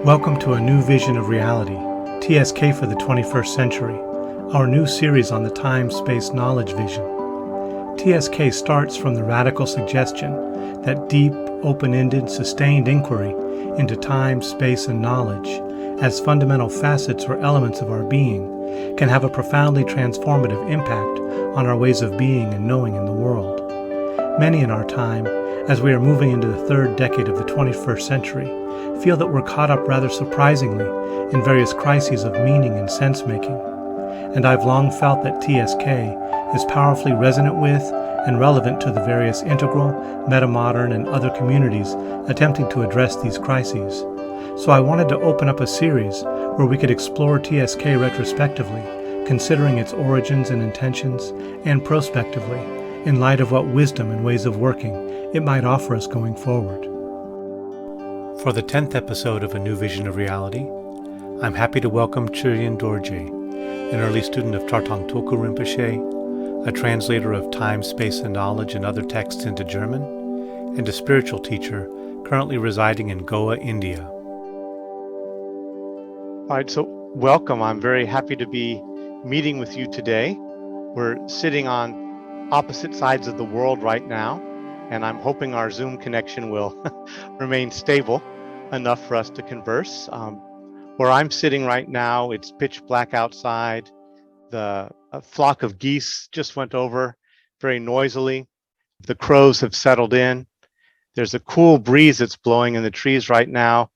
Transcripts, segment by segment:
Welcome to a new vision of reality, TSK for the 21st century, our new series on the time-space knowledge vision. TSK starts from the radical suggestion that deep, open-ended, sustained inquiry into time, space, and knowledge, as fundamental facets or elements of our being, can have a profoundly transformative impact on our ways of being and knowing in the world. Many in our time, as we are moving into the third decade of the 21st century, feel that we're caught up rather surprisingly in various crises of meaning and sense-making. And I've long felt that TSK is powerfully resonant with and relevant to the various integral, metamodern, and other communities attempting to address these crises. So I wanted to open up a series where we could explore TSK retrospectively, considering its origins and intentions, and prospectively, in light of what wisdom and ways of working it might offer us going forward. For the 10th episode of A New Vision of Reality, I'm happy to welcome Chöyin Dorje, an early student of Tarthang Tulku Rinpoche, a translator of time, space, and knowledge and other texts into German, and a spiritual teacher currently residing in Goa, India. All right, so welcome. I'm very happy to be meeting with you today. We're sitting on opposite sides of the world right now, and I'm hoping our Zoom connection will remain stable enough for us to converse. Where I'm sitting right now, it's pitch black outside. A flock of geese just went over very noisily. The crows have settled in. There's a cool breeze that's blowing in the trees right now,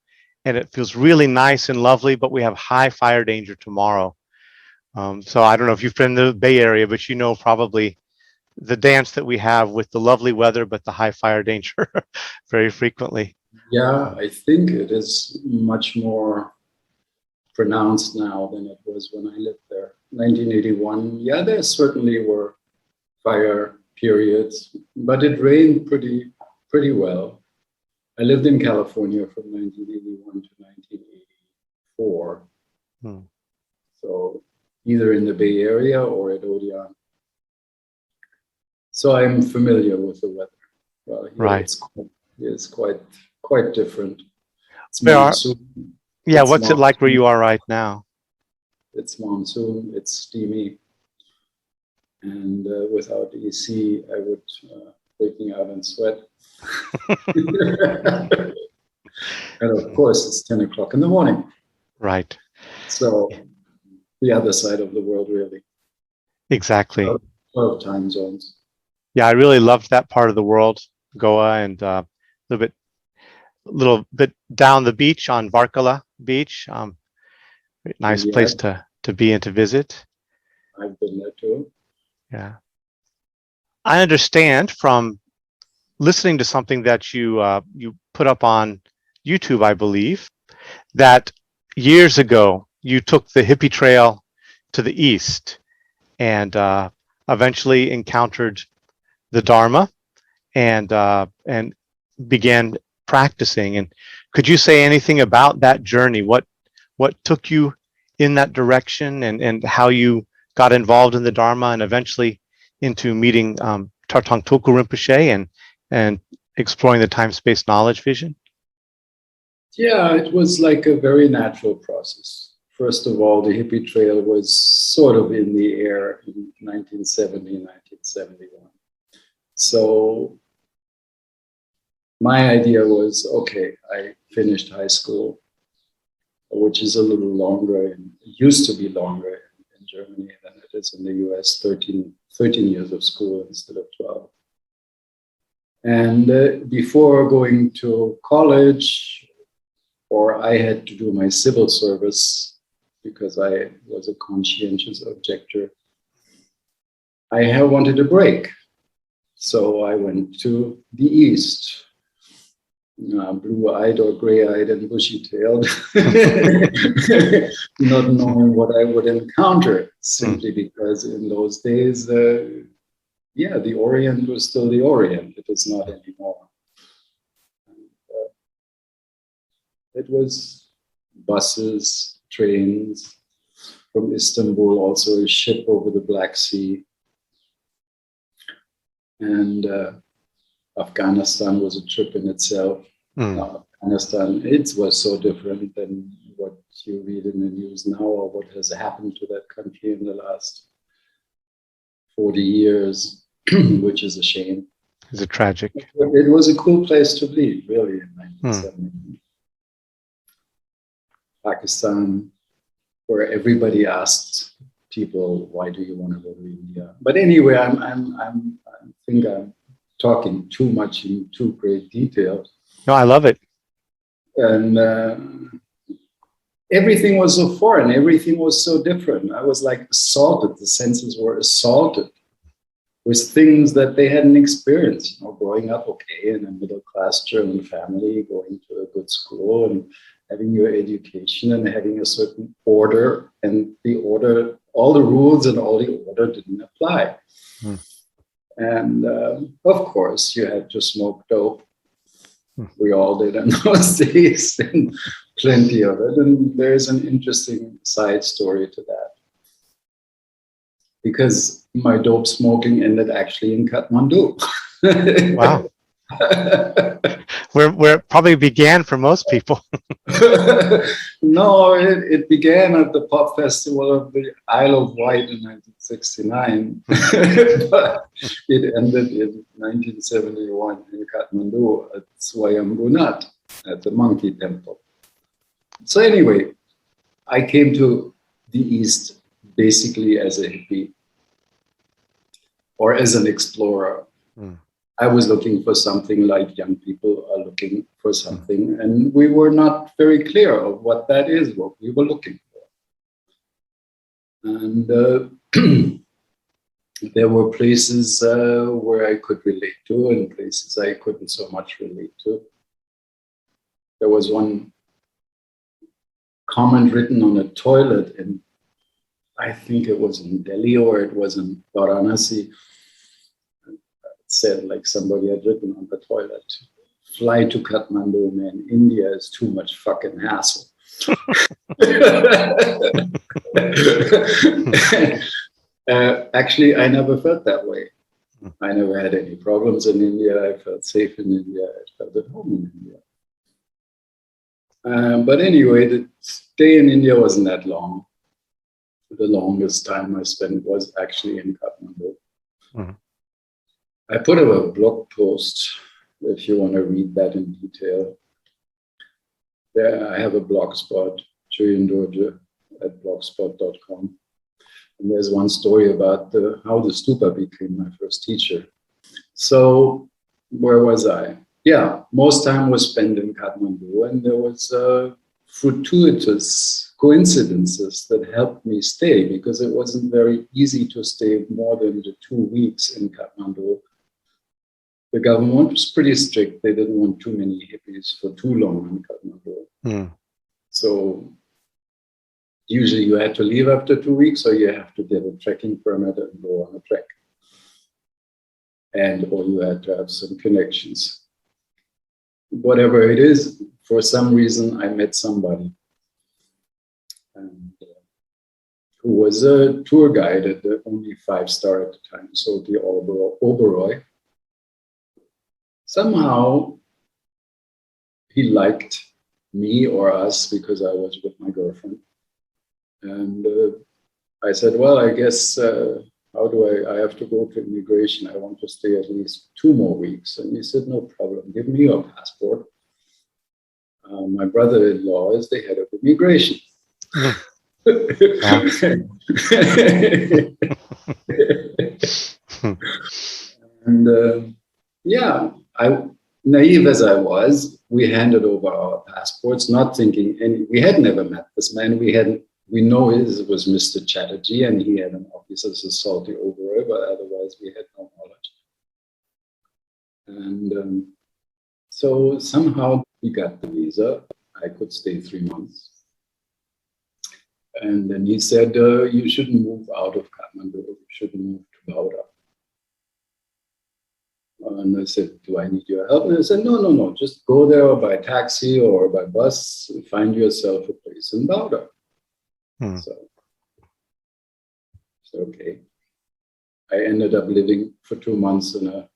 and it feels really nice and lovely, but we have high fire danger tomorrow. So I don't know if you've been in the Bay Area, but you know probably the dance that we have with the lovely weather, but the high fire danger very frequently. Yeah, I think it is much more pronounced now than it was when I lived there. 1981, yeah, there certainly were fire periods, but it rained pretty well. I lived in California from 1981 to 1984. So either in the Bay Area or at Odion. So I'm familiar with the weather. Well, here right. It's quite different. It's monsoon. Yeah, what's monsoon. It like where you are right now? It's monsoon, it's steamy. And without AC, I would breaking out in sweat. And of course, it's 10 o'clock in the morning. Right. So the other side of the world, really. Exactly. 12 time zones. Yeah, I really loved that part of the world, Goa, and a little bit down the beach on Varkala Beach. Nice place to be and to visit. I've been there too. Yeah. I understand from listening to something that you put up on YouTube, I believe, that years ago you took the hippie trail to the east and eventually encountered the Dharma and began practicing. And could you say anything about that journey? What took you in that direction, and how you got involved in the Dharma and eventually into meeting Tarthang Tulku Rinpoche and exploring the time-space knowledge vision? Yeah, it was like a very natural process. First of all, the hippie trail was sort of in the air in 1970, 1971. So my idea was, okay, I finished high school, which is a little longer, and used to be longer in Germany than it is in the US, 13 years of school instead of 12. And before going to college, or I had to do my civil service because I was a conscientious objector, I wanted a break. So I went to the east, blue-eyed or gray-eyed and bushy-tailed, not knowing what I would encounter, simply because in those days, the Orient was still the Orient. It is not anymore. It was buses, trains from Istanbul, also a ship over the Black Sea. And Afghanistan was a trip in itself. Afghanistan, it was so different than what you read in the news now or what has happened to that country in the last 40 years, which is a shame. Is it tragic? It was a cool place to be, really, in 1970. Pakistan, where everybody asked people, "Why do you want to go to India?" But anyway, I think I'm talking too much in too great detail. No, I love it. And everything was so foreign. Everything was so different. I was like assaulted. The senses were assaulted with things that they hadn't experienced. You know, growing up, okay, in a middle-class German family, going to a good school and having your education and having a certain order, and the order, all the rules and all the order didn't apply. And of course, you had to smoke dope. We all did in those days, and plenty of it. And there's an interesting side story to that. Because my dope smoking ended actually in Kathmandu. Wow. where it probably began for most people. No, it began at the pop festival of the Isle of Wight in 1969, but it ended in 1971 in Kathmandu at Swayambunat, at the monkey temple. So anyway, I came to the East basically as a hippie or as an explorer. I was looking for something like young people are looking for something, and we were not very clear of what that is, what we were looking for. And there were places where I could relate to and places I couldn't so much relate to. There was one comment written on a toilet in, I think it was in Delhi or it was in Varanasi. Said, like somebody had written on the toilet, "Fly to Kathmandu, man. India is too much fucking hassle." Actually, I never felt that way. I never had any problems in India. I felt safe in India. I felt at home in India. But anyway, the stay in India wasn't that long. The longest time I spent was actually in Kathmandu. I put up a blog post, if you want to read that in detail. There I have a blog spot, Chöyin Dorje at blogspot.com. And there's one story about how the stupa became my first teacher. So where was I? Yeah, most time was spent in Kathmandu, and there was fortuitous coincidences that helped me stay, because it wasn't very easy to stay more than the 2 weeks in Kathmandu. The government was pretty strict. They didn't want too many hippies for too long in Kathmandu. So usually you had to leave after 2 weeks, or you have to get a trekking permit and go on a trek. Or you had to have some connections. Whatever it is, for some reason, I met somebody who was a tour guide at the only 5-star at the time, so the Oberoi. Somehow he liked me or us because I was with my girlfriend. And I said, well, I guess, how do I have to go to immigration. I want to stay at least 2 more weeks. And he said, no problem, give me your passport. My brother-in-law is the head of immigration. And yeah, naive as I was, we handed over our passports, not thinking we had never met this man. We know it was Mr. Chatterjee, and he had an office as a salty Oberoi, but otherwise we had no knowledge. And so somehow we got the visa. I could stay 3 months. And then he said, you shouldn't move out of Kathmandu, you should move to Bauda. And I said, do I need your help? And I said, no, just go there by taxi or by bus, find yourself a place in Bauda. So, okay. I ended up living for 2 months in a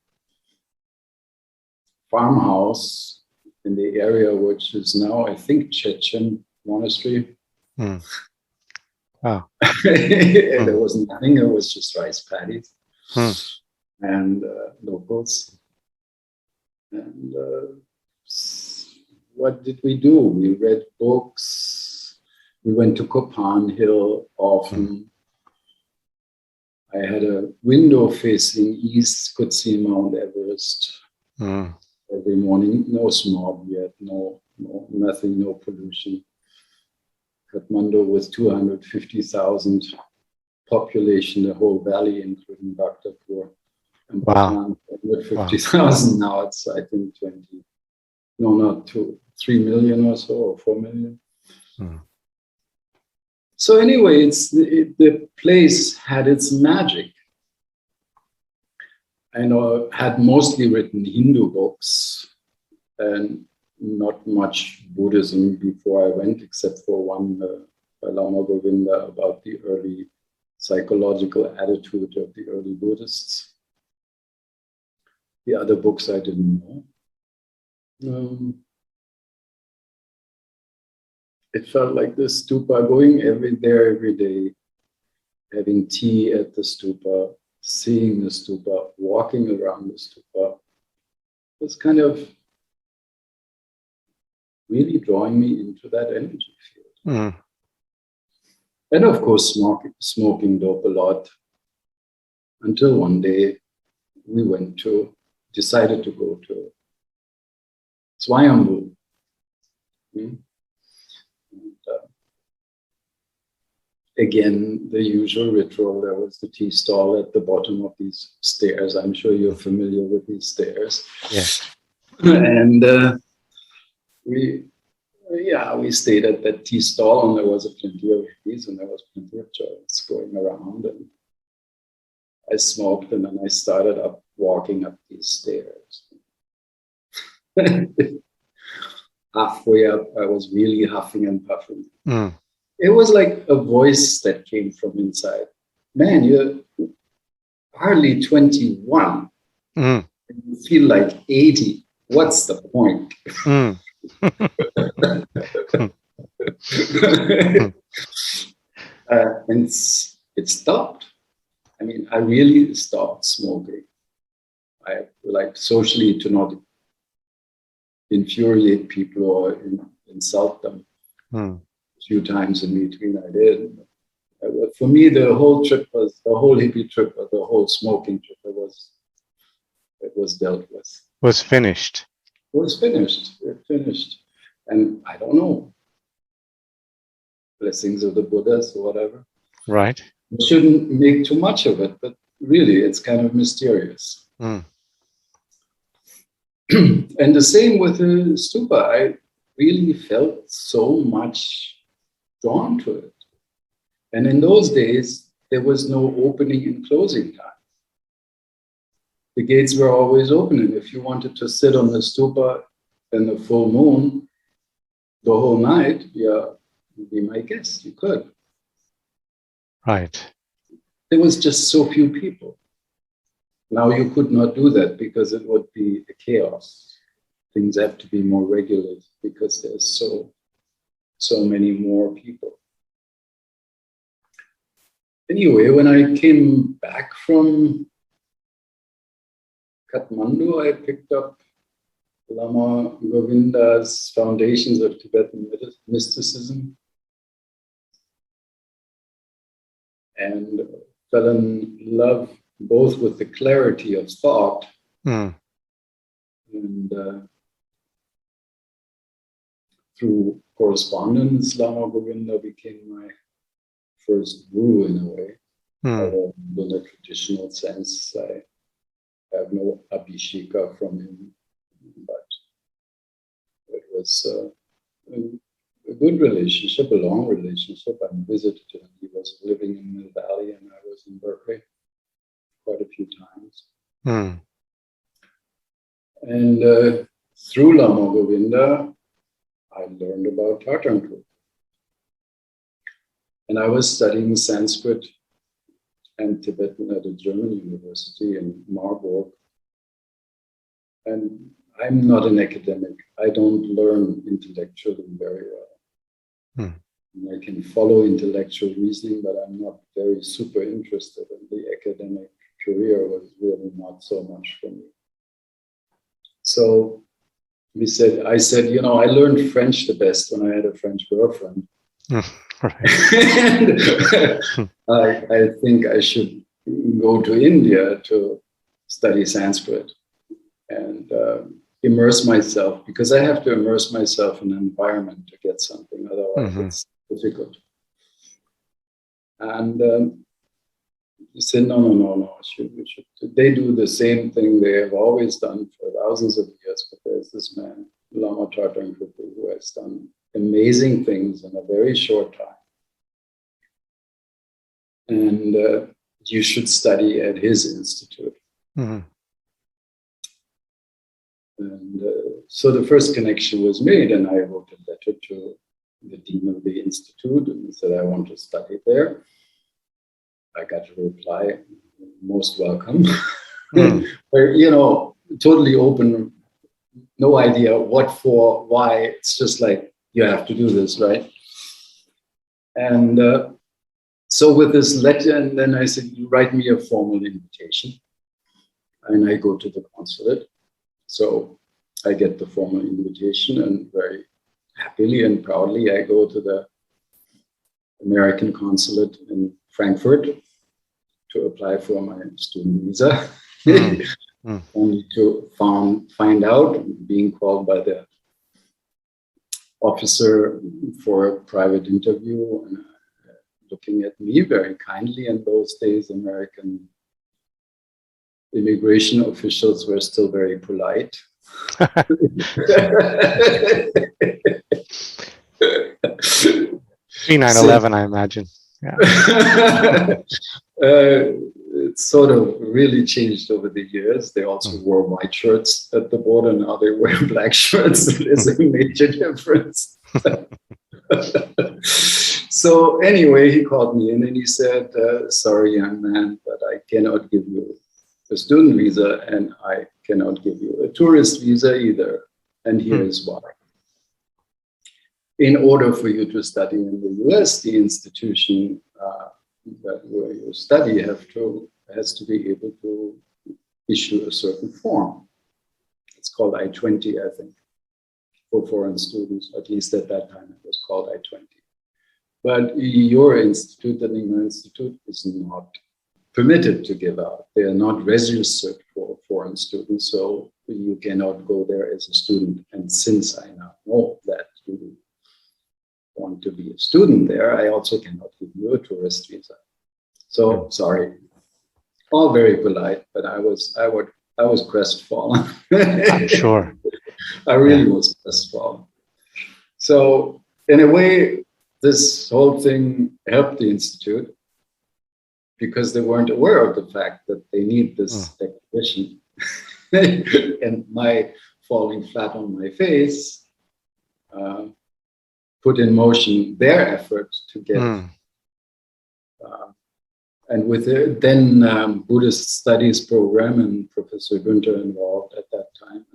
farmhouse in the area which is now, I think, Chöyin monastery. Wow. There was nothing, it was just rice paddies and locals. And what did we do? We read books. We went to Kopan Hill often. I had a window facing east, could see Mount Everest every morning. No smog yet, nothing, no pollution. Kathmandu with 250,000 population, the whole valley, including Bhaktapur. And Wow. 150,000 now. It's, I think, 3 million or so, or 4 million. So anyway, the place had its magic. I know had mostly written Hindu books and not much Buddhism before I went, except for one by Lama Govinda about the early psychological attitude of the early Buddhists. The other books I didn't know. It felt like the stupa, going every day, having tea at the stupa, seeing the stupa, walking around the stupa, was kind of really drawing me into that energy field. And of course, smoking dope a lot, until one day we decided to go to Swayambhu. Again, the usual ritual. There was the tea stall at the bottom of these stairs. I'm sure you're familiar with these stairs. Yes. And we stayed at that tea stall, and there was plenty of hippies, and there was plenty of joints going around. And I smoked, and then I started walking up these stairs. Halfway up, I was really huffing and puffing. It was like a voice that came from inside. Man, you're hardly 21. You feel like 80. What's the point? And it stopped. I mean, I really stopped smoking. I like socially to not infuriate people or insult them. A few times in between I did. For me, the whole hippie trip, or the whole smoking trip, it was dealt with. Was finished. It was finished. It finished. And I don't know. Blessings of the Buddhas or whatever. Right. You shouldn't make too much of it, but really it's kind of mysterious. And the same with the stupa. I really felt so much drawn to it. And in those days, there was no opening and closing time. The gates were always open, and if you wanted to sit on the stupa in the full moon the whole night, be my guest, you could. Right. There was just so few people. Now you could not do that because it would be a chaos. Things have to be more regulated because there's so many more people. Anyway, when I came back from Kathmandu, I picked up Lama Govinda's Foundations of Tibetan Mysticism and fell in love both with the clarity of thought and through correspondence, Lama Govinda became my first guru in a way. In a traditional sense, I have no abhisheka from him, but it was a good relationship, a long relationship. I visited him. He was living in the valley and I was in Berkeley quite a few times. And through Lama Govinda, I learned about Tarthang Tulku. And I was studying Sanskrit and Tibetan at a German university in Marburg. And I'm not an academic. I don't learn intellectually very well. I can follow intellectual reasoning, but I'm not very super interested in the academic career. Was really not so much for me. So I said, you know, I learned French the best when I had a French girlfriend. And I think I should go to India to study Sanskrit and immerse myself, because I have to immerse myself in an environment to get something. Otherwise, it's difficult. And he said, no. They do the same thing they have always done for thousands of years. But there's this man, Lama Tarthang Tulku, who has done amazing things in a very short time. And you should study at his institute. And so the first connection was made, and I wrote a letter to the dean of the institute and said, I want to study there. I got a reply, most welcome. You know, totally open, no idea what for, why. It's just like, you have to do this, right? And so with this letter, and then I said, you write me a formal invitation. And I go to the consulate. So I get the formal invitation, and very happily and proudly, I go to the American consulate in Frankfurt to apply for my student visa. Only to find out, being called by the officer for a private interview, and looking at me very kindly. In those days, American immigration officials were still very polite. Pre 9/11, I imagine. Yeah. It sort of really changed over the years. They also wore white shirts at the border. Now they wear black shirts. There's a major difference. So anyway, he called me in and he said, sorry, young man, but I cannot give you a student visa, and I cannot give you a tourist visa either. And here is why. In order for you to study in the US, the institution where you study has to be able to issue a certain form. It's called I-20, I think, for foreign students. At least at that time, it was called I-20. But your institute, the Lama Institute, is not permitted to give out. They are not registered for foreign students, so you cannot go there as a student. And since I now know that you want to be a student there, I also cannot give you a tourist visa. So sorry, all very polite, but I was crestfallen. Sure. I really was crestfallen. So in a way, this whole thing helped the institute, because they weren't aware of the fact that they need this recognition. And my falling flat on my face put in motion their effort to get and with the then Buddhist studies program and Professor Günther involved at that time,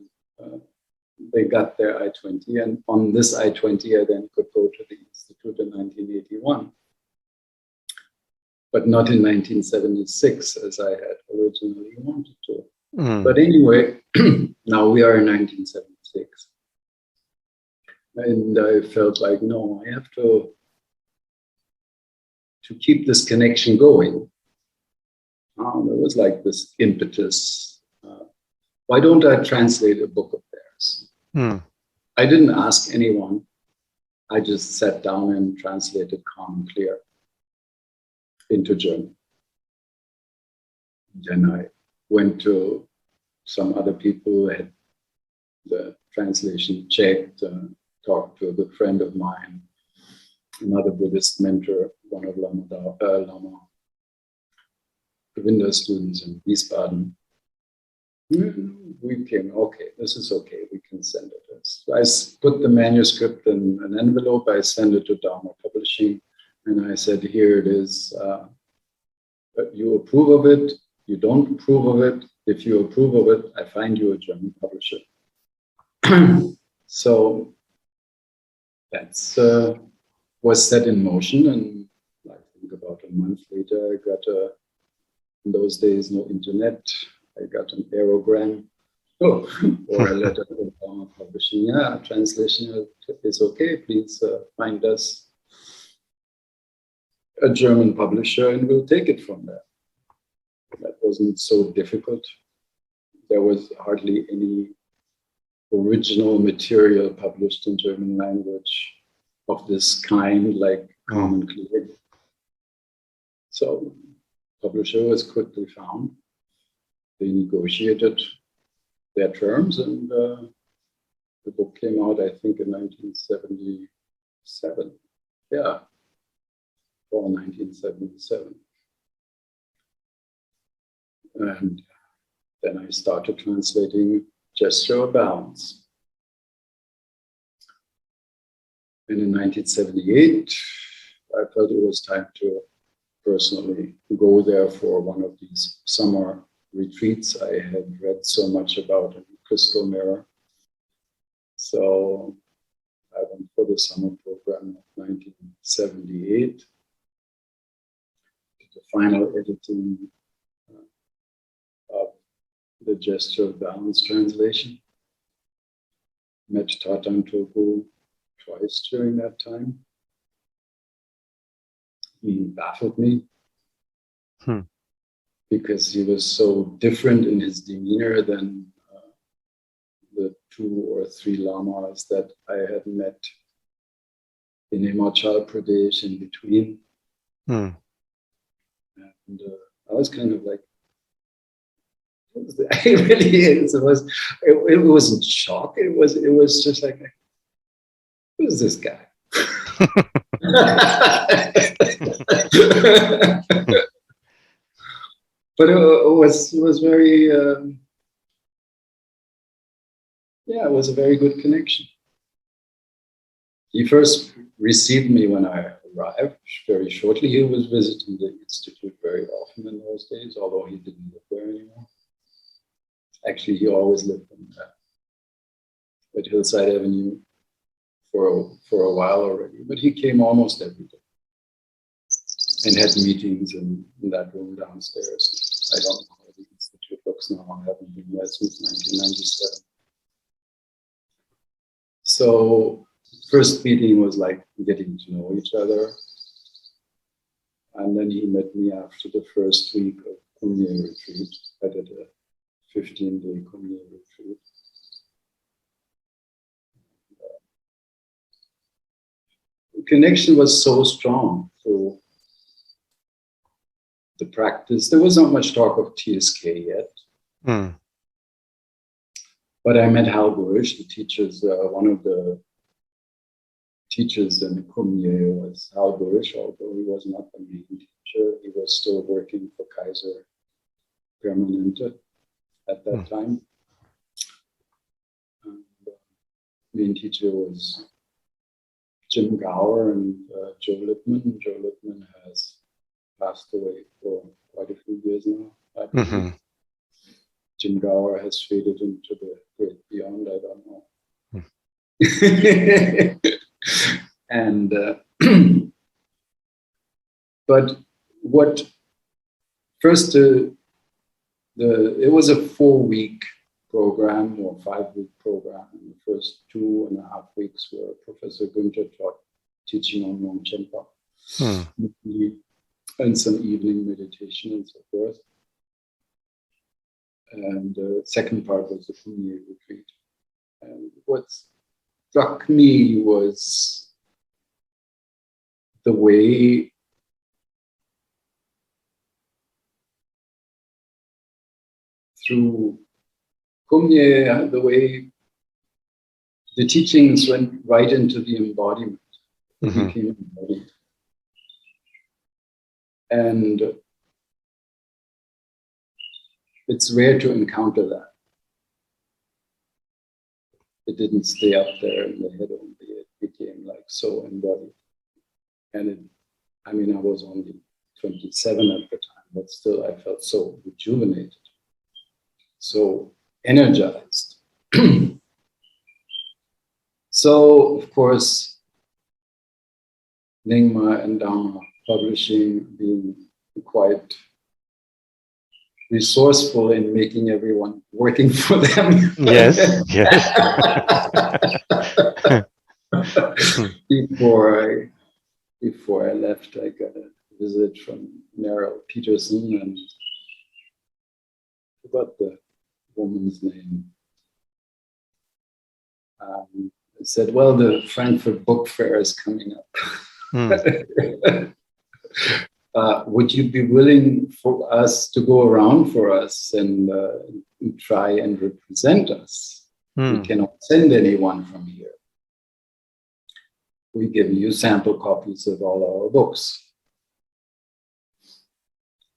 they got their I-20, and on this I-20 I then could go to the institute in 1981. But not in 1976, as I had originally wanted to. But anyway, now we are in 1976. And I felt like, no, I have to keep this connection going. There was like this impetus. Why don't I translate a book of theirs? I didn't ask anyone. I just sat down and translated Calm and Clear into German. Then I went to some other people who had the translation checked, talked to a good friend of mine, another Buddhist mentor, one of Lama Govinda's students in Wiesbaden. We came, okay, this is okay, we can send it. So I put the manuscript in an envelope, I sent it to Dharma Publishing, and I said, here it is. You approve of it, you don't approve of it. If you approve of it, I find you a German publisher. So that's was set in motion, and I think about a month later, I got in those days no internet. I got an aerogram, or a letter from Lama Publishing. Yeah, translation is okay. Please find us a German publisher, and we'll take it from there. That wasn't so difficult. There was hardly any original material published in German language of this kind, like Common Clear. So, publisher was quickly found. They negotiated their terms, and the book came out, I think, in 1977. Yeah, fall 1977. And then I started translating Gesture of Balance. And in 1978, I felt it was time to personally go there for one of these summer retreats I had read so much about in Crystal Mirror. So I went for the summer program of 1978. The final editing of the Gesture of Balance translation. Met Tarthang Tulku twice during that time. He baffled me because he was so different in his demeanor than the 2 or 3 lamas that I had met in Himachal Pradesh in between. And I was kind of like, it really is. It wasn't shock. It was just like, who is this guy? But it was very it was a very good connection. He first received me when I arrived very shortly. He was visiting the institute very often in those days, although he didn't live there anymore. Actually, he always lived at Hillside Avenue for a while already, but he came almost every day and had meetings in that room downstairs. I don't know how the institute looks now. I haven't been there since 1997. So first meeting was like getting to know each other. And then he met me after the first week of Kumye retreat. I did a 15-day Kumye retreat. The connection was so strong through the practice. There was not much talk of TSK yet. But I met Hal Burrish, the teachers, one of the teachers in the Kumye was Hal Burrish, although he was not the main teacher. He was still working for Kaiser Permanente at that time. And the main teacher was Jim Gower and Joe Lippman. Joe Lippman has passed away for quite a few years now. Jim Gower has faded into the great beyond, I don't know. And but what first it was a 4-week program or 5-week program. And the first 2.5 weeks were Professor Günther taught teaching on Longchenpa and some evening meditation and so forth. And the second part was the Kumye retreat. And what struck me was the way through Kumye, the way the teachings went right into the embodiment. It became embodied. And it's rare to encounter that. It didn't stay up there in the head only. It became like so embodied. And I was only 27 at the time, but still I felt so rejuvenated, so energized. So, of course, Nyingma and Dharma Publishing being quite resourceful in making everyone working for them. Yes, yes. Before I left, I got a visit from Meryl Peterson, and I forgot the woman's name. I said, well, the Frankfurt Book Fair is coming up. Would you be willing for us to go around for us and try and represent us? We cannot send anyone from here. We give you sample copies of all our books.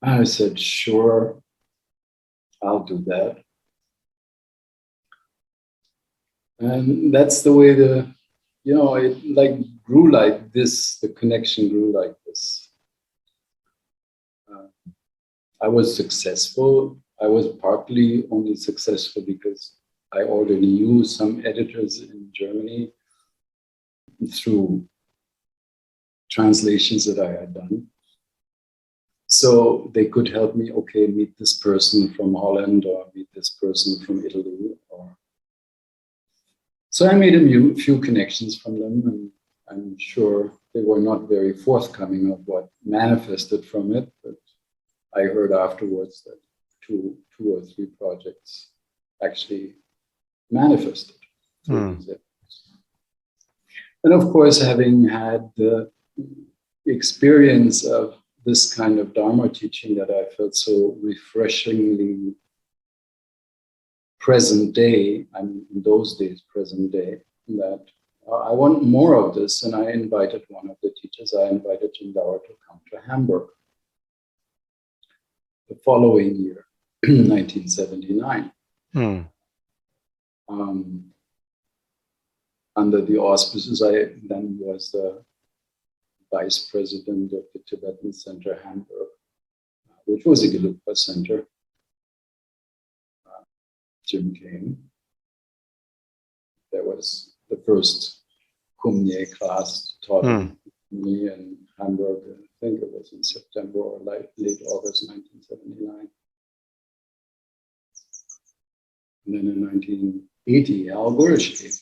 I said, sure, I'll do that. And that's the way it like grew like this, the connection grew like this. I was successful. I was partly only successful because I already knew some editors in Germany through translations that I had done. So they could help me, okay, meet this person from Holland or meet this person from Italy. So I made a few connections from them, and I'm sure they were not very forthcoming of what manifested from it, but I heard afterwards that two or three projects actually manifested. And of course, having had the experience of this kind of Dharma teaching that I felt so refreshingly present day, I mean, in those days, present day, that I want more of this. And I invited one of the teachers, I invited Jindawar to come to Hamburg the following year, 1979. Under the auspices, I then was the vice president of the Tibetan Center Hamburg, which was a Gelugpa center. Jim came. There was the first Kumye class taught me in Hamburg. I think it was in September or late August 1979. And then in 1980, Al Gurish came.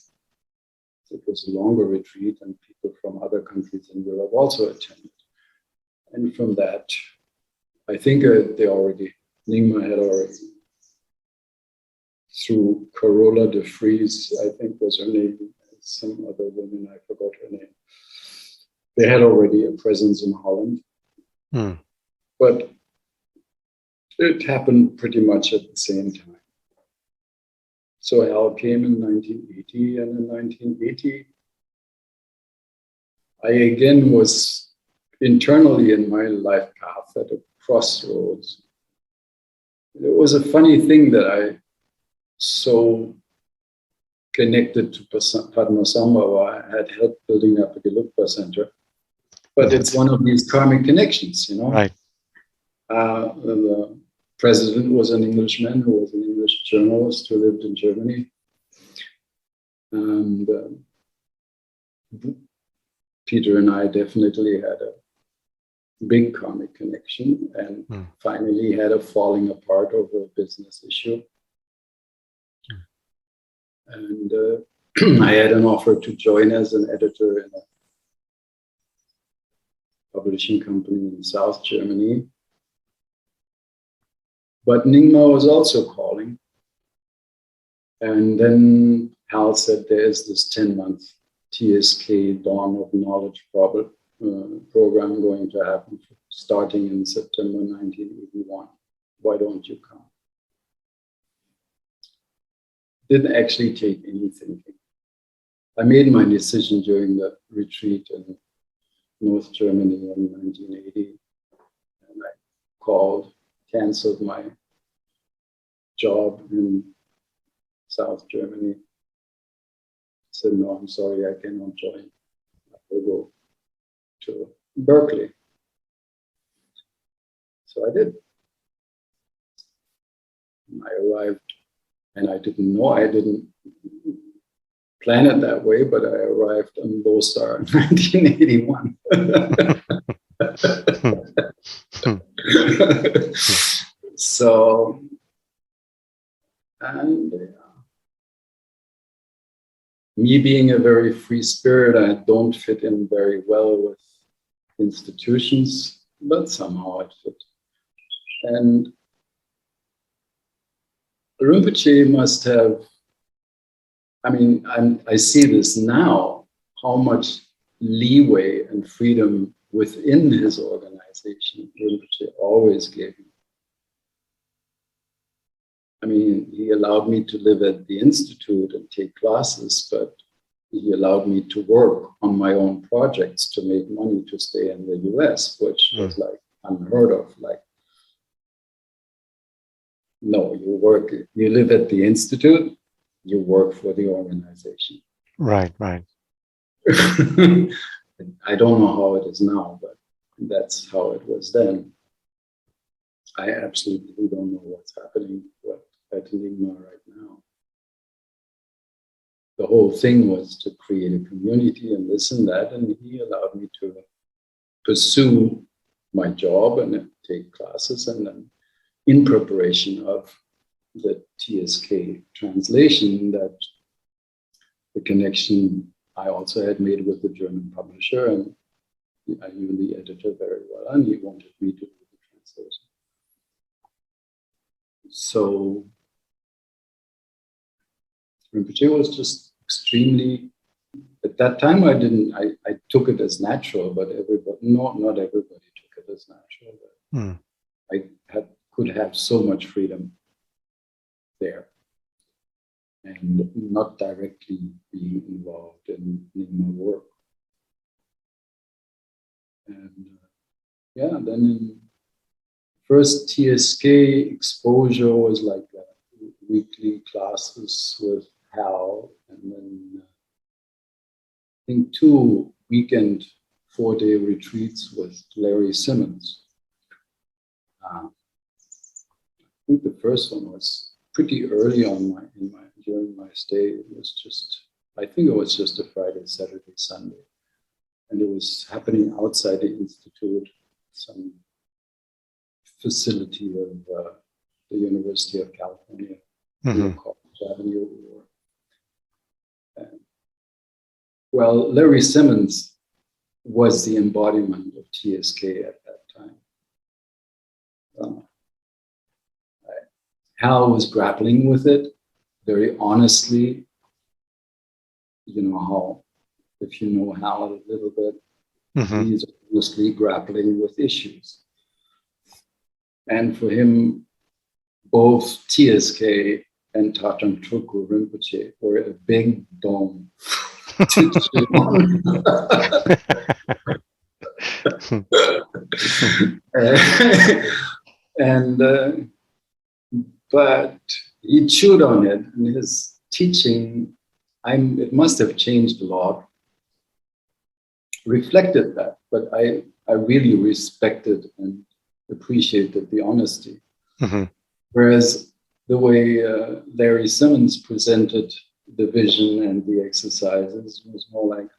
It was a longer retreat, and people from other countries in Europe also attended. And from that, I think Nyingma had already, through Carola de Vries, I think was her name, some other woman, I forgot her name. They had already a presence in Holland. But it happened pretty much at the same time. So Al came in 1980, and in 1980, I again was internally in my life path at a crossroads. It was a funny thing that I so connected to Padmasambhava. I had helped building up a Gelugpa center. But it's one of these karmic connections, Right. The president was an Englishman who was an English journalist who lived in Germany. And Peter and I definitely had a big karmic connection, and finally had a falling apart over a business issue. And I had an offer to join as an editor in a publishing company in South Germany. But Nyingma was also calling. And then Hal said there's this 10-month TSK Dawn of Knowledge program going to happen starting in September 1981. Why don't you come? Didn't actually take any thinking. I made my decision during the retreat in North Germany in 1980. And I canceled my job in South Germany. I said, no, I'm sorry, I cannot join. I will go to Berkeley. So I did. I arrived, and I didn't plan it that way, but I arrived on Low Star in 1981. So, and me being a very free spirit, I don't fit in very well with institutions, but somehow I fit. And Rinpoche must have, I mean, I see this now, how much leeway and freedom within his organization Rinpoche always gave me. I mean, he allowed me to live at the institute and take classes, but he allowed me to work on my own projects to make money to stay in the US, which was like unheard of. Like, no, you live at the institute, you work for the organization. Right, right. I don't know how it is now, but that's how it was then. I absolutely don't know what's happening at Lima right now. The whole thing was to create a community and this and that, and he allowed me to pursue my job and take classes, and then in preparation of the TSK translation, that the connection I also had made with the German publisher, and I knew the editor very well, and he wanted me to do the translation. So Rinpoche was just extremely, at that time I took it as natural, but not everybody took it as natural. I could have so much freedom there and not directly being involved in my work. And then in first TSK exposure was like weekly classes with Hal, and then I think 2 weekend 4-day retreats with Larry Simmons. I think the first one was pretty early on during my stay. It was just, I think it was just a Friday, Saturday, Sunday, and it was happening outside the institute, some facility of the University of California, College Avenue. Well, Larry Simmons was the embodiment of TSK at that time. Hal was grappling with it very honestly. You know how, if you know Hal a little bit, he's honestly grappling with issues. And for him, both TSK and Tarthang Tulku Rinpoche were a big dome to chew on. But he chewed on it, and his teaching, it must have changed a lot, reflected that, but I really respected and appreciated the honesty. Whereas the way Larry Simmons presented the vision and the exercises was more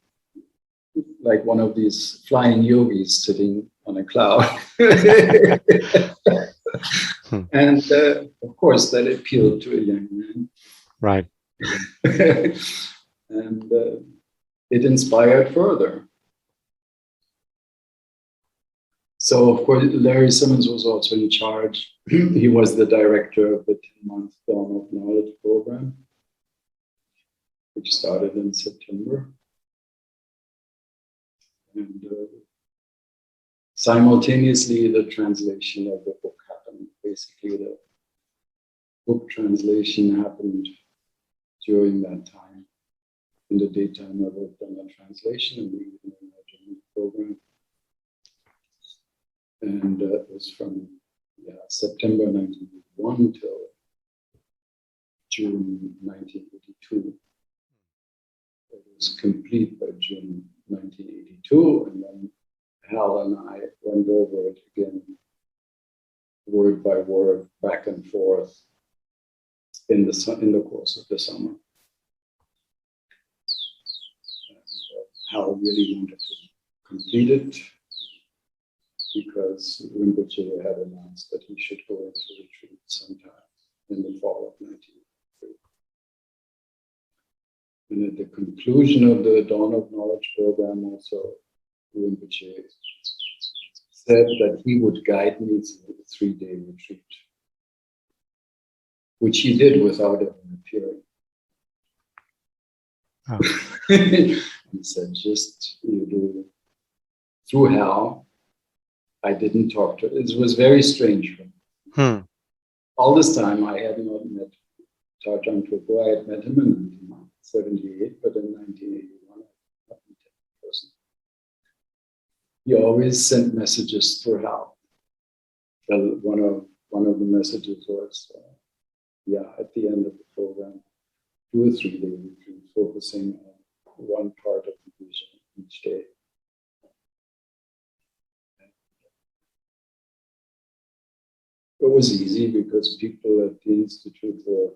like one of these flying yogis sitting on a cloud. And of course that appealed to a young man. Right. And it inspired further. So, of course, Larry Simmons was also in charge. He was the director of the 10-month Dawn of Knowledge program, which started in September. And simultaneously, the translation of the book happened. Basically, the book translation happened during that time. In the daytime, I worked on the translation, and the evening, I joined the program. And it was from September 1981 till June 1982. It was complete by June 1982, and then Hal and I went over it again, word by word, back and forth, in the course of the summer. how I really wanted to complete it, because Rinpoche had announced that he should go into retreat sometime in the fall of 1983. And at the conclusion of the Dawn of Knowledge program, also Rinpoche said that he would guide me through the 3-day retreat, which he did without ever appearing. Oh. He said, just you do through hell. I didn't talk to it. It was very strange for me. All this time I had not met Tarthang Tulku. I had met him in 1978, but in 1981 I met him in person. He always sent messages through hell. One of the messages was, at the end of the program, do a 3-day retreat, focusing on one part of the vision each day. It was easy because people at the Institute were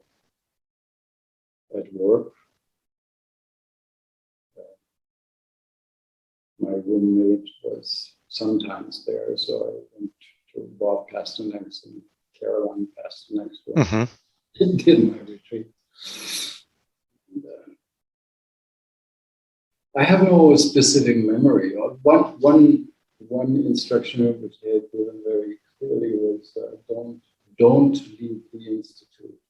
at work. My roommate was sometimes there, so I went to Bob Pasternak's and Caroline Pasternak's room. Did my retreat. And, I have no specific memory. One instruction which they had given very clearly was don't leave the Institute.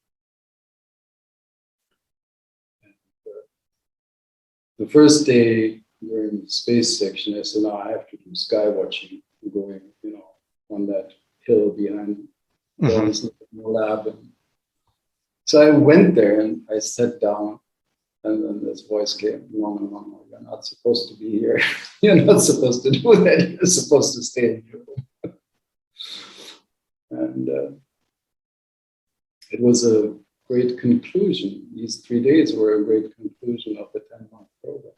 And, the first day during the space section, I said, no, I have to do sky watching, going, on that hill behind the lab. And so I went there and I sat down, and then this voice came, no, you're not supposed to be here. You're not supposed to do that. You're supposed to stay in your room. And it was a great conclusion. These 3 days were a great conclusion of the 10-month program.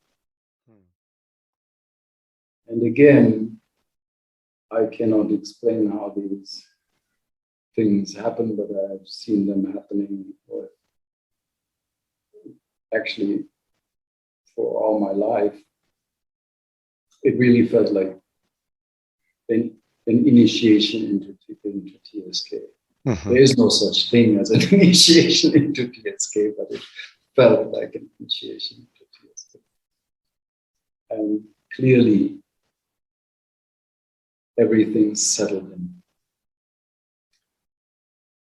And again, I cannot explain how these things happen, but I've seen them happening with, actually, for all my life. It really felt like an initiation into TSK. There is no such thing as an initiation into TSK, but it felt like an initiation into TSK. And clearly, everything settled in.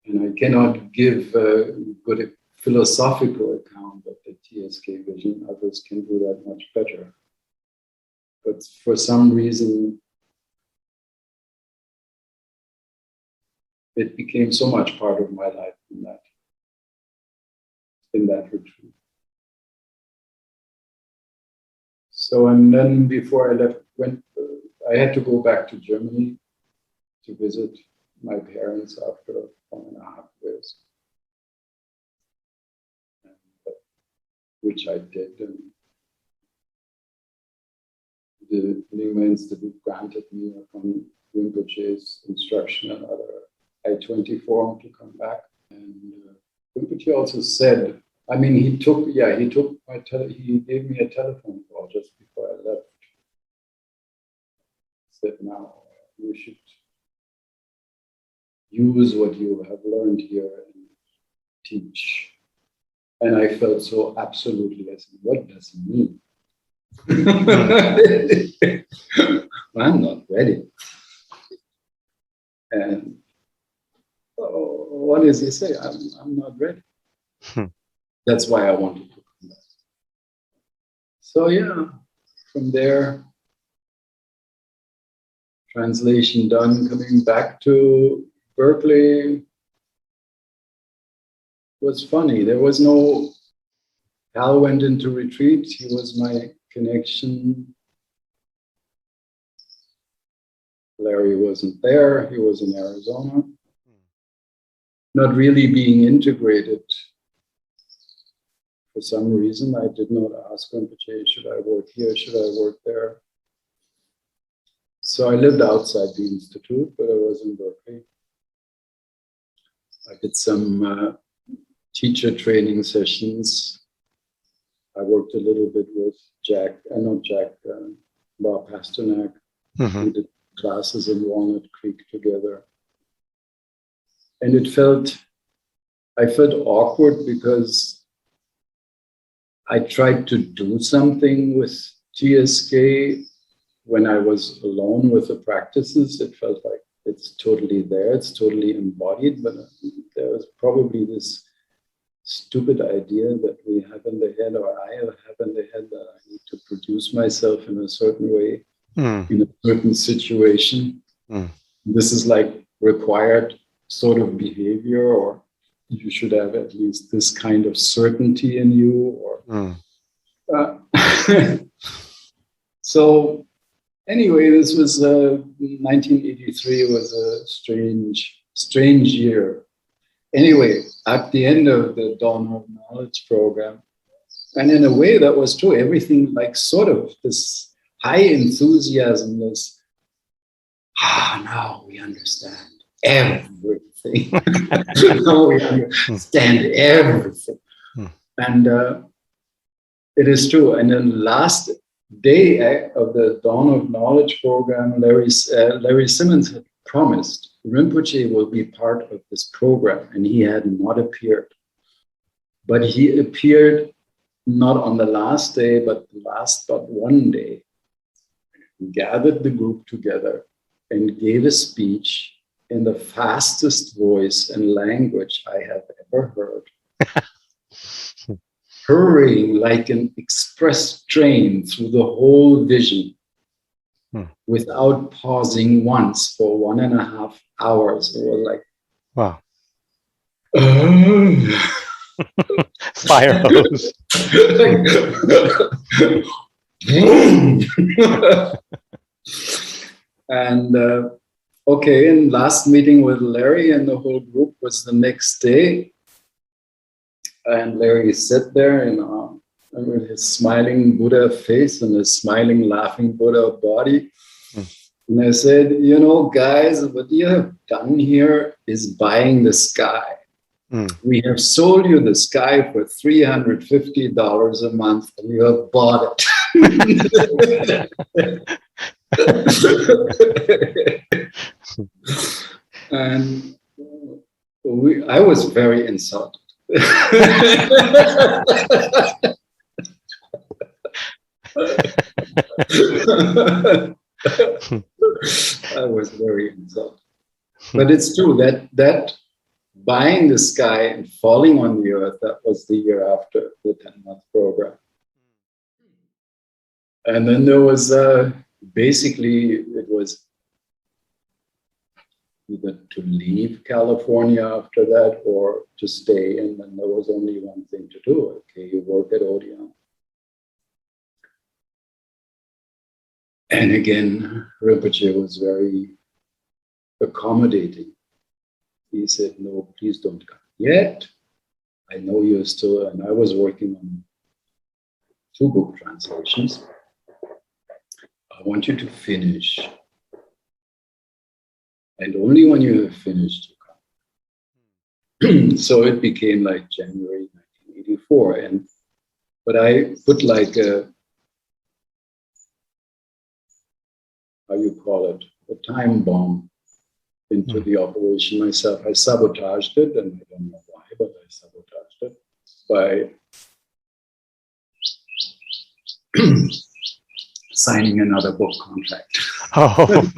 And I cannot give a good philosophical account of the TSK vision. Others can do that much better. But for some reason, it became so much part of my life in that retreat. So, and then before I left, I had to go back to Germany to visit my parents after 1.5 years, which I did. And the Lingma Institute granted me upon Rinpoche's instruction another I-20 form to come back. And Rinpoche also said, he gave me a telephone call just before I left. He said, now you should use what you have learned here and teach. And I felt so absolutely, I said, what does it mean? I'm not ready. And what does he say? I'm not ready. That's why I wanted to come back. So from there, translation done, coming back to Berkeley was funny. There was no, Hal went into retreat. He was my connection. Larry wasn't there. He was in Arizona. Not really being integrated. For some reason, I did not ask Rinpoche, should I work here? Should I work there? So I lived outside the Institute, but I was in Berkeley. I did some teacher training sessions. I worked a little bit with Bob Pasternak. Mm-hmm. We did classes in Walnut Creek together. And I felt awkward because I tried to do something with TSK when I was alone with the practices. It felt like it's totally there, it's totally embodied, but there was probably this stupid idea that we have in the head, or I have in the head, that I need to produce myself in a certain way, in a certain situation. This is like required sort of behavior, or you should have at least this kind of certainty in you, or so anyway, this was 1983 was a strange year. Anyway, at the end of the Dawn of Knowledge program, and in a way that was true, everything like sort of this high enthusiasm, this, now we understand everything. Now we understand everything. And it is true. And then last day of the Dawn of Knowledge program, Larry Simmons had promised Rinpoche will be part of this program, and he had not appeared. But he appeared not on the last day, but the last but one day. He gathered the group together and gave a speech in the fastest voice and language I have ever heard. Hurrying like an express train through the whole vision, without pausing once for 1.5 hours. It was like, wow. Fire hose. And okay, and last meeting with Larry and the whole group was the next day. And Larry sat there with his smiling Buddha face and his smiling, laughing Buddha body. And I said, guys, what you have done here is buying the sky. We have sold you the sky for $350 a month, and you have bought it. And I was very insulted. I was very insulted. But it's true that buying the sky and falling on the earth, that was the year after the 10-month program. And then there was basically, it was either to leave California after that or to stay. And then there was only one thing to do. Okay, you work at Odeon. And again, Rinpoche was very accommodating. He said, no, please don't come yet. I know you're still, and I was working on 2 book translations. I want you to finish. And only when you have finished, you come. So it became like January 1984. But I put like a, how you call it, a time bomb into the operation myself. I sabotaged it, and I don't know why, but I sabotaged it by signing another book contract. Oh.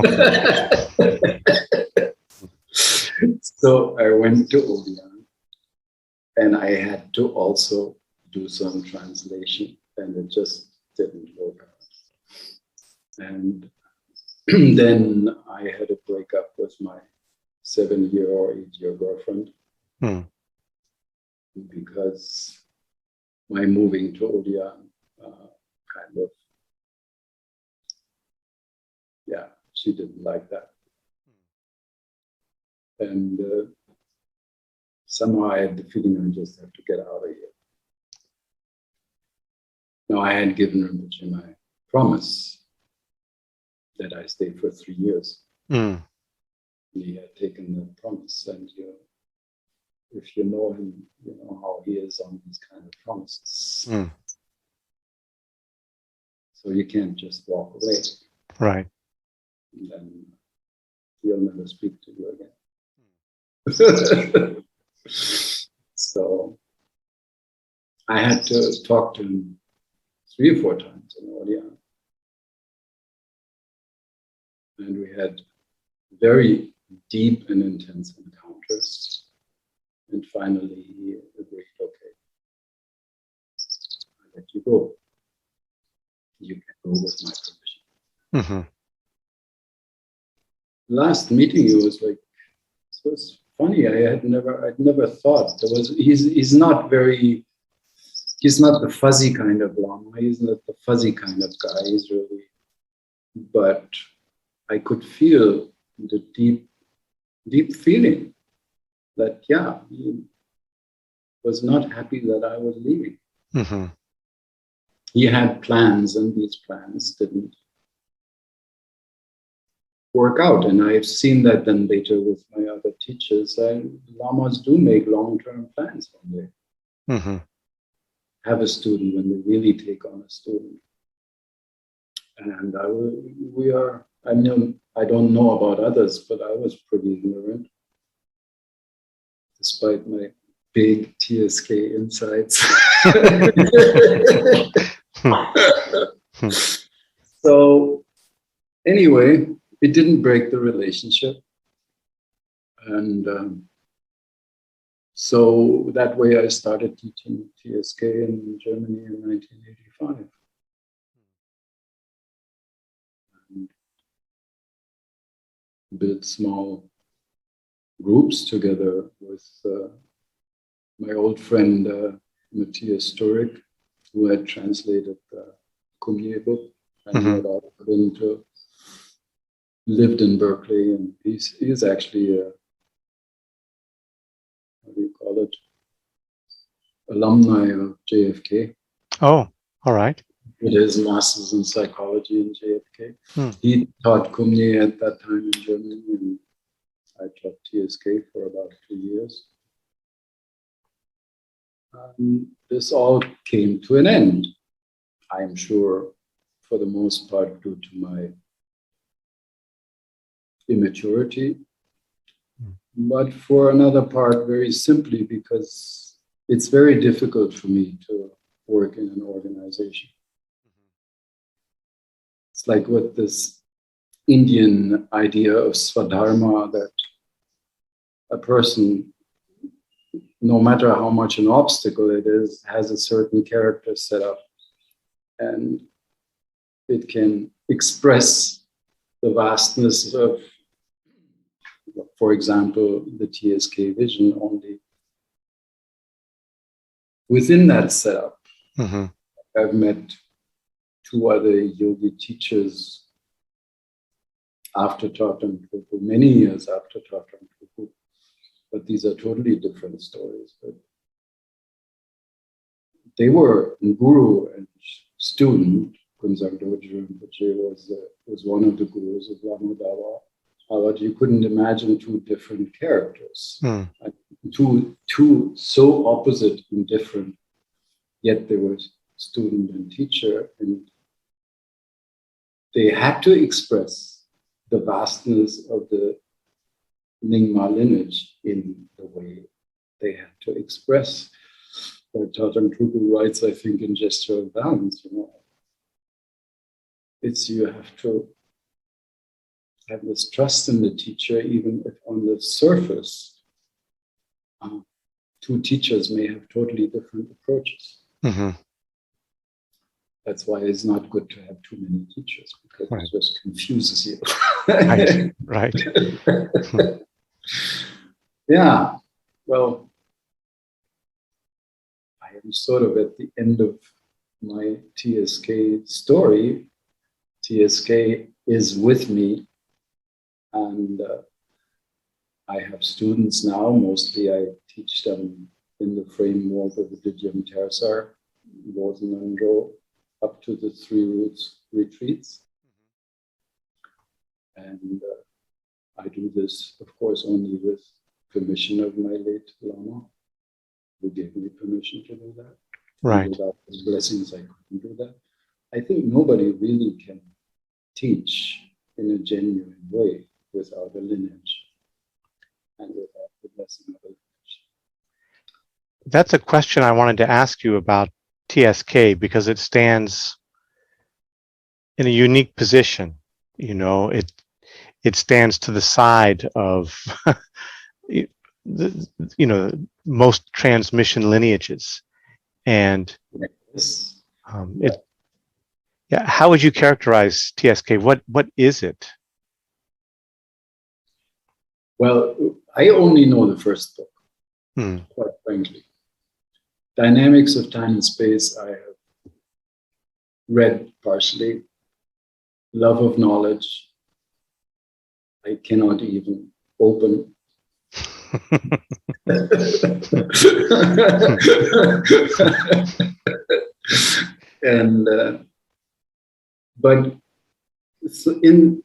So I went to Odeon, and I had to also do some translation, and it just didn't work out. And then I had a breakup with my 7-year or 8-year girlfriend because my moving to Odeon kind of, she didn't like that. And somehow I had the feeling I just have to get out of here. Now I had given Rinpoche my promise that I stayed for 3 years. He had taken the promise, and if you know him, you know how he is on these kind of promises. So you can't just walk away. Right. And then he'll never speak to you again. So I had to talk to him 3 or 4 times in audio. And we had very deep and intense encounters. And finally he agreed, okay, I'll let you go. You can go with my permission. Mm-hmm. Last meeting, he was like, it was funny. I'd never thought he's not the fuzzy kind of Lama. He's not the fuzzy kind of guy. He's really, but I could feel the deep feeling that, yeah, he was not happy that I was leaving. Mm-hmm. He had plans, and these plans didn't work out. And I've seen that then later with my other teachers. Lamas do make long-term plans one day. Mm-hmm. Have a student when they really take on a student. And I don't know about others, but I was pretty ignorant, despite my big TSK insights. So anyway, it didn't break the relationship. And so that way I started teaching TSK in Germany in 1985. And built small groups together with my old friend Matthias Turek, who had translated the Kumye book, and he had also lived in Berkeley, and he's actually what do you call it, alumni of JFK. Oh, all right. With his master's in psychology in JFK. He taught Kumye at that time in Germany, and I taught TSK for about 2 years. This all came to an end, I am sure, for the most part due to my immaturity, but for another part very simply because it's very difficult for me to work in an organization. It's like with this Indian idea of Swadharma, that a person, no matter how much an obstacle it is, has a certain character set up, and it can express the vastness of, for example, the TSK vision only within that setup. Mm-hmm. I've met 2 other yogi teachers after Tarthang Tulku, many years after Tarthang Tulku, but these are totally different stories. But they were guru and student. Kunzang Dorje Rinpoche was one of the gurus of Lama Dawa. But you couldn't imagine 2 different characters, two so opposite and different, yet they were student and teacher, and they had to express the vastness of the Nyingma lineage in the way they had to express. Like Tarthang Tulku writes, I think, in Gesture of Balance, it's you have to have this trust in the teacher, even if on the surface, 2 teachers may have totally different approaches. Mm-hmm. That's why it's not good to have too many teachers, because Right. it just confuses you. Right. Yeah, well, I am sort of at the end of my TSK story. TSK is with me, and I have students now. Mostly I teach them in the framework of the Vidyam Tersar, Vosanandro, up to the 3 Roots retreats. And I do this, of course, only with permission of my late Lama, who gave me permission to do that. Right. And without his blessings, I couldn't do that. I think nobody really can teach in a genuine way without a lineage and without the blessing of a lineage. That's a question I wanted to ask you about TSK, because it stands in a unique position. You know, it stands to the side of most transmission lineages, and Yes. how would you characterize TSK? What is it? Well, I only know the first book, quite frankly. Dynamics of Time and Space, I have read partially. Love of Knowledge, I cannot even open. And but in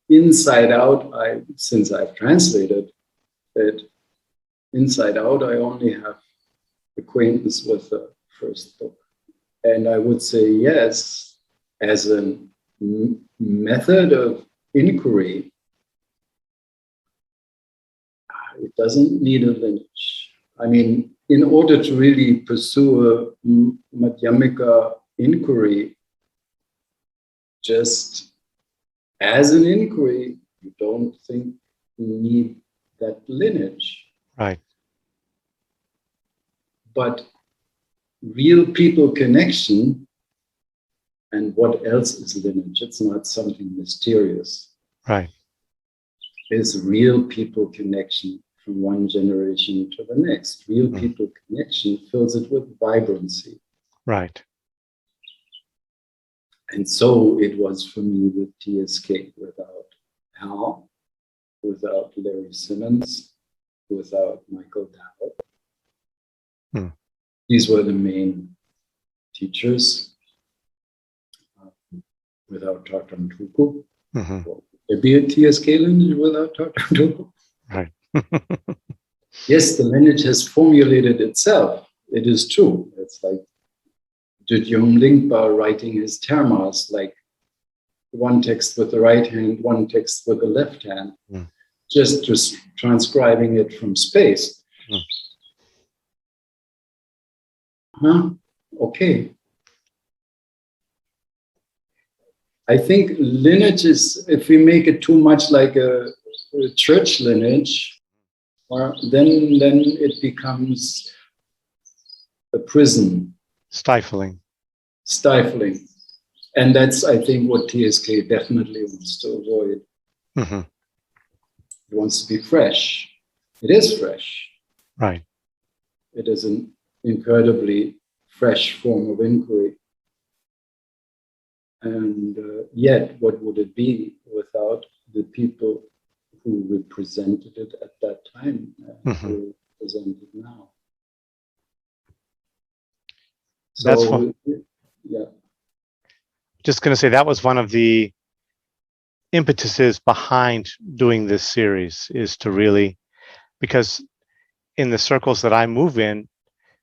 Inside Out, since I've translated it, Inside Out, I only have acquaintance with the first book. And I would say yes, as a method of inquiry, it doesn't need a lineage. I mean, in order to really pursue a Madhyamika inquiry, just as an inquiry, you don't think you need that lineage. Right. But real people connection, and what else is lineage? It's not something mysterious. Right. It's real people connection from one generation to the next. Real people connection fills it with vibrancy. Right. And so it was for me with TSK, without Hal, without Larry Simmons, without Michael Dow. These were the main teachers. Without Tarthang Tulku. Well, there'd be a TSK lineage without Tarthang Tulku. Right. Yes, the lineage has formulated itself. It is true. It's like Dudjom Lingpa writing his termas, like one text with the right hand, one text with the left hand, just transcribing it from space. Okay. I think lineage is, if we make it too much like a church lineage, then it becomes a prison. Stifling. And that's, I think, what TSK definitely wants to avoid. It wants to be fresh. It is fresh. Right. It is an incredibly fresh form of inquiry. And yet, what would it be without the people who represented it at that time, who represent it now? So, that's one. Yeah. Just going to say that was one of the impetuses behind doing this series, is to really, because in the circles that I move in,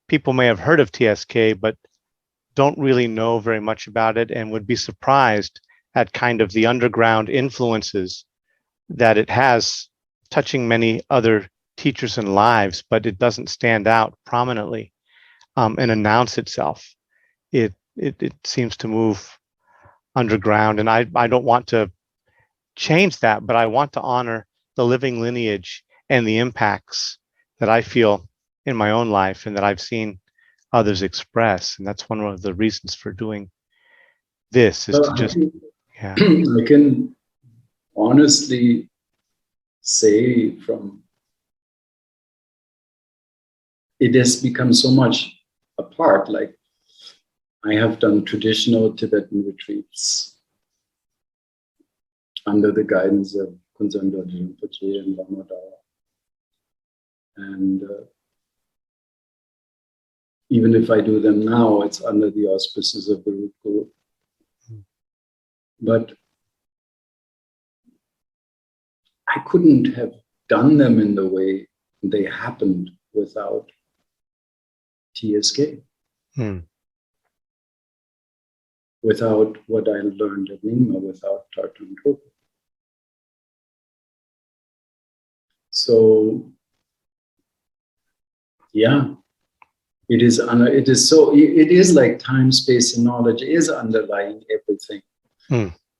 people may have heard of TSK, but don't really know very much about it, and would be surprised at kind of the underground influences that it has, touching many other teachers and lives, but it doesn't stand out prominently and announce itself. It seems to move underground, and I don't want to change that, but I want to honor the living lineage and the impacts that I feel in my own life and that I've seen others express. And that's one of the reasons for doing this, is to just, I can honestly say it has become so much a part. Like, I have done traditional Tibetan retreats under the guidance of Dorje Rinpoche and Lama. And even if I do them now, it's under the auspices of the root guru. But I couldn't have done them in the way they happened without TSK. without what I learned at Nyingma, without Tarthang Tulku. So, yeah, it is like time, space, and knowledge is underlying everything.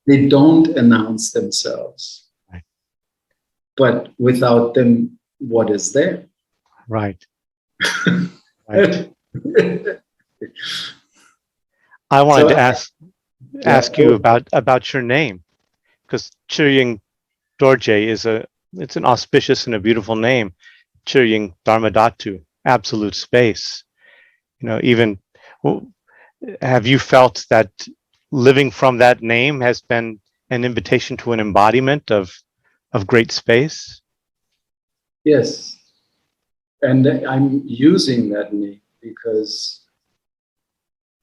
They don't announce themselves, right. But without them, what is there? Right. Right. I wanted to ask you about your name, because Chöyin Dorje it's an auspicious and a beautiful name. Chöyin Dharmadhatu, absolute space. Even have you felt that living from that name has been an invitation to an embodiment of great space? Yes. And I'm using that name because,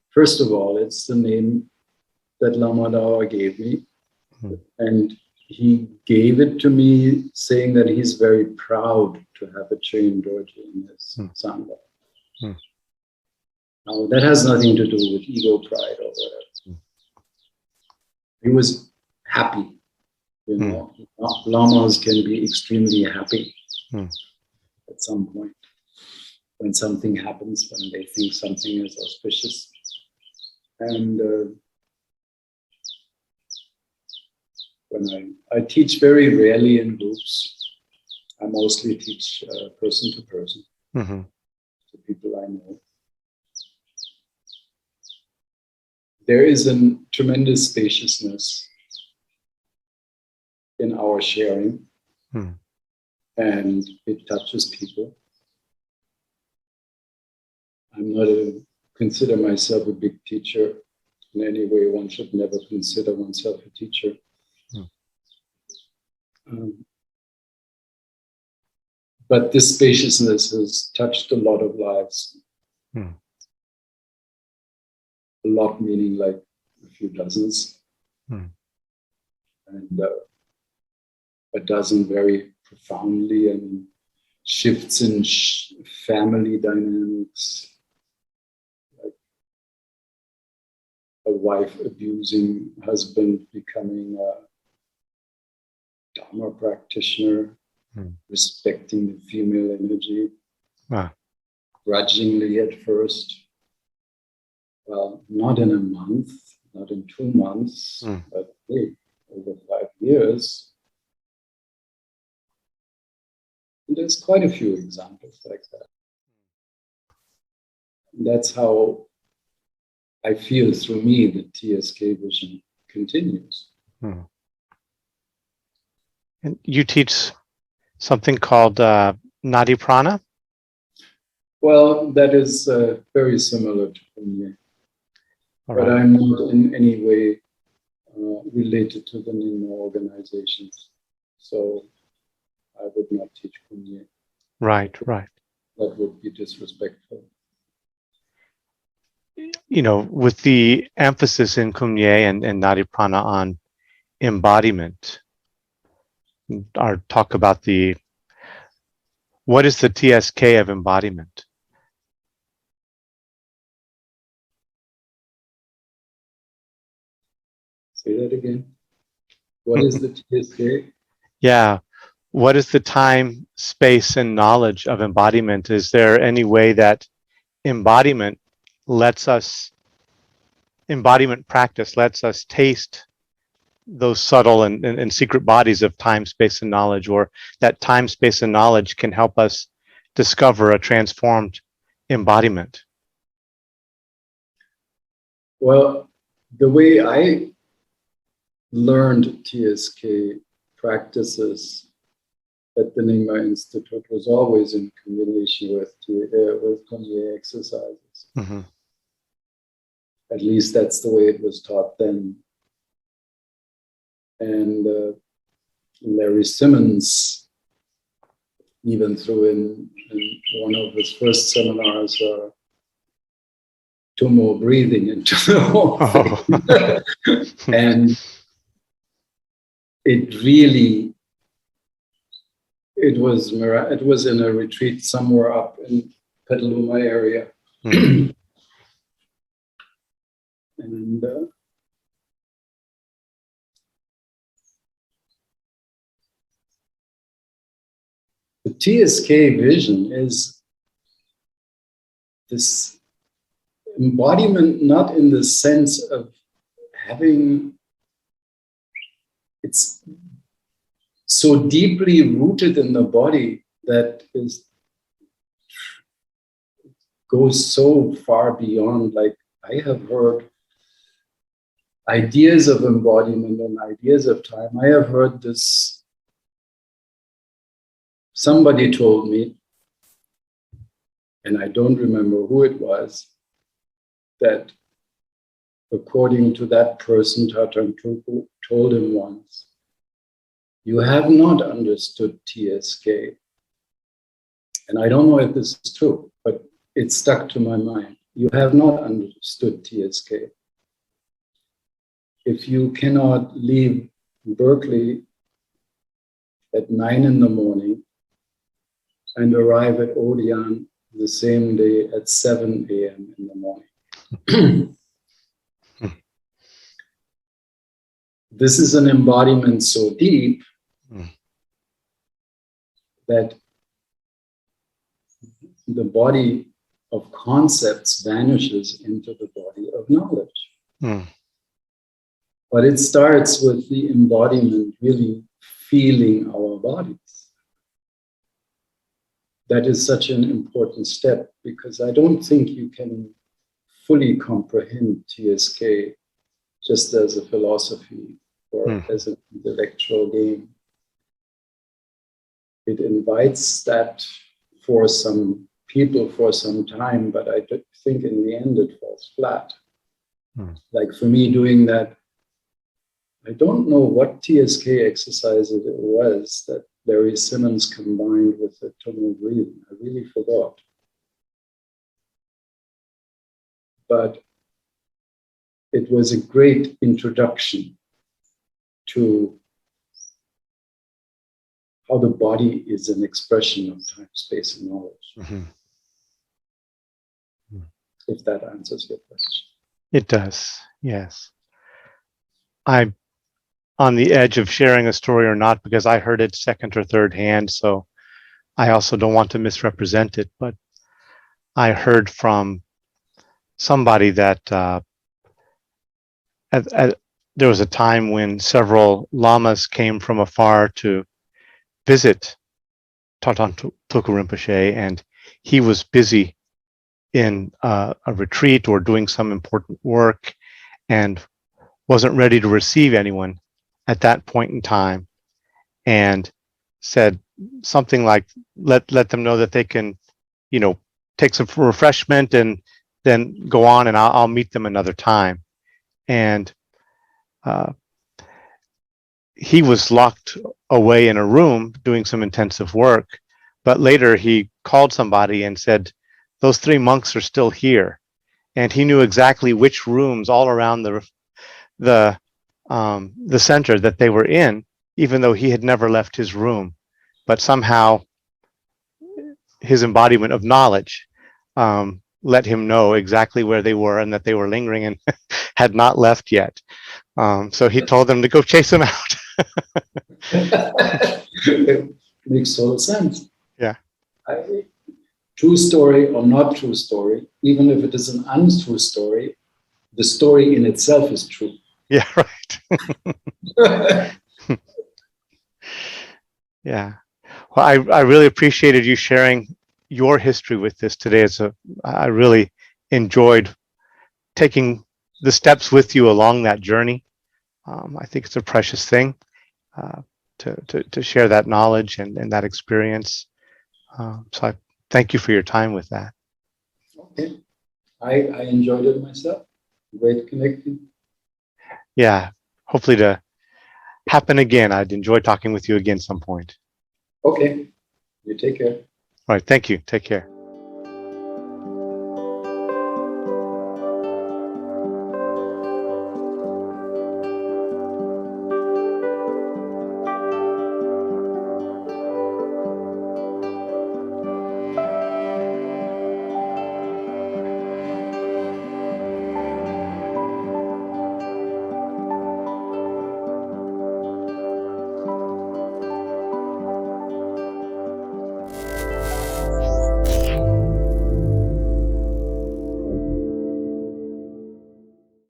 first of all, it's the name that Lama Dawa gave me. And he gave it to me saying that he's very proud to have a Chöyin Dorje in his Sangha. Now, that has nothing to do with ego pride or whatever. He was happy. Lamas can be extremely happy at some point when something happens, when they think something is auspicious. And when I teach very rarely in groups, I mostly teach person to person, to people I know. There is a tremendous spaciousness in our sharing, and it touches people. I'm not consider myself a big teacher in any way. One should never consider oneself a teacher. But this spaciousness has touched a lot of lives. A lot meaning like a few dozens. And a dozen very profoundly, and shifts in family dynamics. Like a wife abusing husband becoming a Dharma practitioner, respecting the female energy, grudgingly at first. Well, not in a month, not in 2 months, but over 5 years. And there's quite a few examples like that. And that's how I feel through me the TSK vision continues. And you teach something called Nadi Prana? Well, that is very similar to Kunye. But I'm not in any way related to the Nyingma organizations. So I would not teach Kunye. Right. That would be disrespectful. With the emphasis in Kumye and Nadi Prana on embodiment, or talk about what is the TSK of embodiment? Say that again. What is the TSK? Yeah. What is the time, space, and knowledge of embodiment? Is there any way that embodiment practice lets us taste those subtle and secret bodies of time, space, and knowledge, or that time, space, and knowledge can help us discover a transformed embodiment? Well, the way I learned TSK practices at the Nyingma Institute was always in combination with Kunye exercises. At least that's the way it was taught then. And Larry Simmons even threw in one of his first seminars Tummo breathing into the whole thing. And it was in a retreat somewhere up in Petaluma area. And TSK vision is this embodiment, not in the sense of having, it's so deeply rooted in the body that goes so far beyond. Like, I have heard ideas of embodiment and ideas of time. I have heard this, somebody told me, and I don't remember who it was, that according to that person, Tarthang Tulku told him once, "You have not understood TSK." And I don't know if this is true, but it stuck to my mind. You have not understood TSK. If you cannot leave Berkeley at 9 in the morning and arrive at Odeon the same day at 7 a.m. in the morning. This is an embodiment so deep that the body of concepts vanishes into the body of knowledge. But it starts with the embodiment really feeling our bodies. That is such an important step, because I don't think you can fully comprehend TSK just as a philosophy or as an intellectual game. It invites that for some people for some time, but I think in the end it falls flat. Like for me doing that, I don't know what TSK exercise it was that Larry Simmons combined with the tonal breathing. I really forgot. But it was a great introduction to how the body is an expression of time, space, and knowledge. If that answers your question. It does, yes. I'm on the edge of sharing a story or not, because I heard it second or third hand, so I also don't want to misrepresent it, but I heard from somebody that there was a time when several lamas came from afar to visit Tarthang Tulku Rinpoche, and he was busy in a retreat or doing some important work and wasn't ready to receive anyone at that point in time, and said something like, let them know that they can, take some refreshment and then go on, and I'll meet them another time. And he was locked away in a room doing some intensive work, but later he called somebody and said, those 3 monks are still here. And he knew exactly which rooms all around the center that they were in, even though he had never left his room. But somehow his embodiment of knowledge let him know exactly where they were and that they were lingering and had not left yet. So he told them to go chase them out. It makes total sense. Yeah. True story or not true story, even if it is an untrue story, the story in itself is true. Yeah, right. Yeah. Well, I really appreciated you sharing your history with this today. I really enjoyed taking the steps with you along that journey. I think it's a precious thing to share that knowledge and that experience. So I thank you for your time with that. Okay. I enjoyed it myself. Great connecting. Yeah. Hopefully to happen again. I'd enjoy talking with you again some point. Okay. You take care. All right. Thank you. Take care.